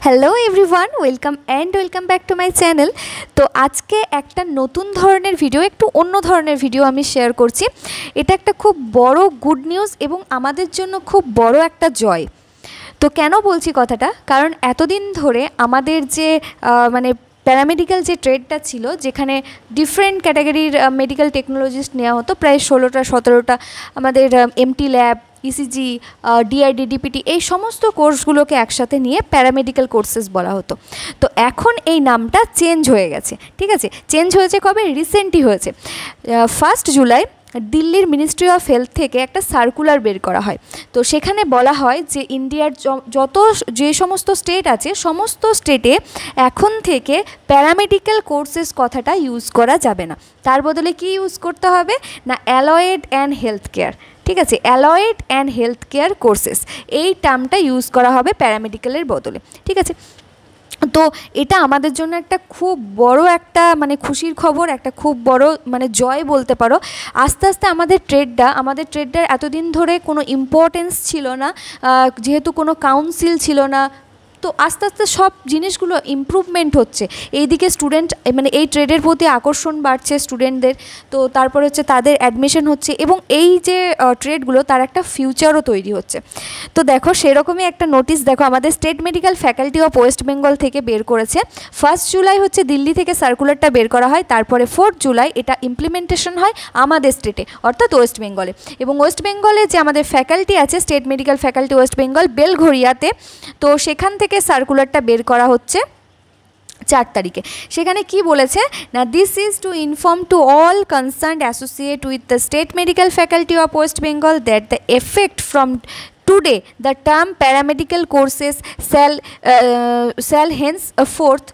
Hello everyone, welcome back to my channel. তো আজকে একটা নতুন ধরনের ভিডিও, একটু অন্য ধরনের ভিডিও আমি শেয়ার করছি। এটা একটা খুব বড় গুড নিউজ এবং আমাদের জন্য খুব বড় একটা জয়। তো কেন বলছি কথাটা, কারণ এতদিন ধরে আমাদের যে প্যারামেডিক্যাল যে ট্রেডটা ছিল, যেখানে ডিফারেন্ট ক্যাটাগরির মেডিকেল টেকনোলজিস্ট নেওয়া হতো, প্রায় 16-17টা আমাদের MT lab, ECG, DID, DPT, এই সমস্ত কোর্সগুলোকে একসাথে নিয়ে প্যারামেডিক্যাল কোর্সেস বলা হতো। তো এখন এই নামটা চেঞ্জ হয়ে গেছে, ঠিক আছে। চেঞ্জ হয়েছে কবে? রিসেন্টলি হয়েছে। 1 জুলাই দিল্লির মিনিস্ট্রি অফ হেলথ থেকে একটা সার্কুলার বের করা হয়। তো সেখানে বলা হয় যে ইন্ডিয়ার যে সমস্ত স্টেট আছে, সমস্ত স্টেটে এখন থেকে প্যারামেডিক্যাল কোর্সেস কথাটা ইউজ করা যাবে না। তার বদলে কি ইউজ করতে হবে না, অ্যালয়েড অ্যান্ড হেলথ কেয়ার। ঠিক আছে, alloyed and health care courses, এই টার্মটা ইউজ করা হবে প্যারামেডিক্যালের বদলে। ঠিক আছে, তো এটা আমাদের জন্য একটা খুব বড় একটা খুশির খবর, একটা খুব বড় জয় বলতে পারো। আস্তে আস্তে আমাদের ট্রেডটার এতদিন ধরে কোনো ইম্পর্টেন্স ছিল না, যেহেতু কোনো কাউন্সিল ছিল না। তো আস্তে আস্তে সব জিনিসগুলো ইমপ্রুভমেন্ট হচ্ছে। এইদিকে স্টুডেন্ট এই ট্রেডের প্রতি আকর্ষণ বাড়ছে স্টুডেন্টদের। তো তারপরে হচ্ছে তাদের অ্যাডমিশন হচ্ছে এবং এই যে ট্রেডগুলো তার একটা ফিউচারও তৈরি হচ্ছে। তো দেখো, সেরকমই একটা নোটিশ দেখো আমাদের state medical faculty of West Bengal থেকে বের করেছে। 1 জুলাই হচ্ছে দিল্লি থেকে সার্কুলারটা বের করা হয়, তারপরে 4 জুলাই এটা ইমপ্লিমেন্টেশন হয় আমাদের স্টেটে, অর্থাৎ ওয়েস্ট বেঙ্গলে। এবং ওয়েস্ট বেঙ্গলে যে আমাদের ফ্যাকাল্টি আছে, state medical faculty West Bengal, বেলঘরিয়াতে, তো সেখান থেকে সার্কুলারটা বের করা হচ্ছে 4 তারিখে। সেখানে কি বলেছে না, this is to inform to all concerned associate with the state medical faculty of West Bengal that the effect from today the term paramedical courses shall henceforth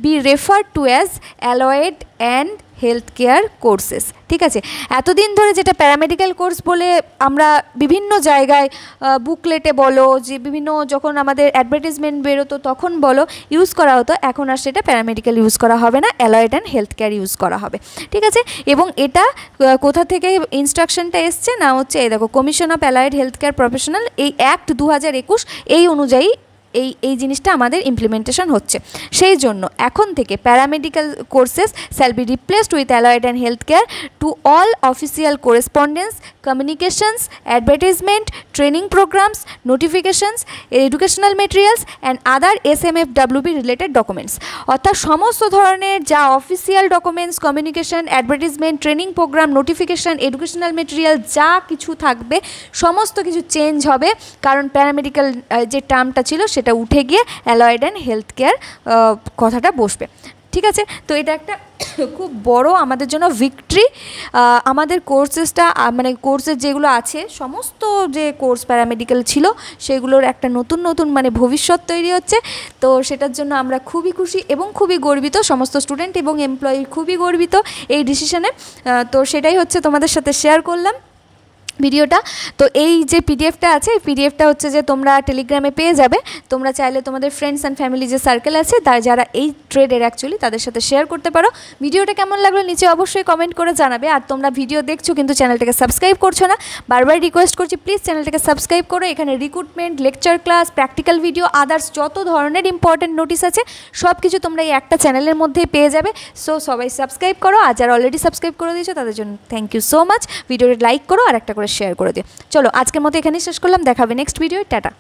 be referred to as allied and health care courses. ঠিক আছে, এতদিন ধরে যেটা paramedical course বলে আমরা বিভিন্ন জায়গায় বুকলেটে বলো, যে বিভিন্ন যখন আমাদের অ্যাডভার্টাইজমেন্ট বেরোতো তখন বলো ইউজ করা হতো, এখন আর সেটা প্যারামেডিক্যাল ইউজ করা হবে না, alloyed and health care use করা হবে। ঠিক আছে, এবং এটা কোথা থেকে ইনস্ট্রাকশনটা এসছে না, হচ্ছে এই দেখো, commission of alloyed health care professional, এই অ্যাক্ট 2021, এই অনুযায়ী এই জিনিসটা আমাদের ইমপ্লিমেন্টেশন হচ্ছে। সেই জন্য এখন থেকে paramedical courses shall be replaced with allied and health care to all official correspondence, communications, advertisement, training programmes, notifications, educational materials and other SMFWB related documents. অর্থাৎ সমস্ত ধরনের যা official documents, communication, advertisement, training programme, notification, educational material যা কিছু থাকবে সমস্ত কিছু change হবে, কারণ প্যারামেডিক্যাল যে টার্মটা ছিল সেটা উঠে গিয়ে অ্যালয়েড অ্যান্ড হেলথ কেয়ার কথাটা বসবে। ঠিক আছে, তো এটা একটা খুব বড় আমাদের জন্য ভিক্টরি। আমাদের কোর্সেসটা কোর্সেস যেগুলো আছে, সমস্ত যে কোর্স প্যারামেডিক্যাল ছিল সেগুলোর একটা নতুন ভবিষ্যৎ তৈরি হচ্ছে। তো সেটার জন্য আমরা খুবই খুশি এবং খুবই গর্বিত, সমস্ত স্টুডেন্ট এবং এমপ্লয়ি খুবই গর্বিত এই ডিসিশনে। তো সেটাই হচ্ছে তোমাদের সাথে শেয়ার করলাম ভিডিওটা। তো এই যে পিডিএফটা আছে, এই পিডিএফটা হচ্ছে যে তোমরা টেলিগ্রামে পেয়ে যাবে। তোমরা চাইলে তোমাদের ফ্রেন্ডস অ্যান্ড ফ্যামিলি যে সার্কেল আছে, যারা এই ট্রেডের অ্যাকচুয়ালি, তাদের সাথে শেয়ার করতে পারো। ভিডিওটা কেমন লাগলো নিচে অবশ্যই কমেন্ট করে জানাবে। আর তোমরা ভিডিও দেখছো কিন্তু চ্যানেলটাকে সাবস্ক্রাইব করছো না, বারবার রিকোয়েস্ট করছি প্লিজ চ্যানেলটাকে সাবস্ক্রাইব করো। এখানে recruitment, lecture class, practical video, others যত ধরনের ইম্পর্টেন্ট নোটিস আছে সব কিছু তোমরা এই একটা চ্যানেলের মধ্যেই পেয়ে যাবে। সো সবাই সাবস্ক্রাইব করো, আর যারা অলরেডি সাবস্ক্রাইব করে দিয়েছো তাদের জন্য থ্যাংক ইউ সো মাচ। ভিডিওটা লাইক করো আর একটা করে শেয়ার করে দিও। চলো, আজকের মতো এখানেই শেষ করলাম, দেখা হবে নেক্সট ভিডিও। টাটা।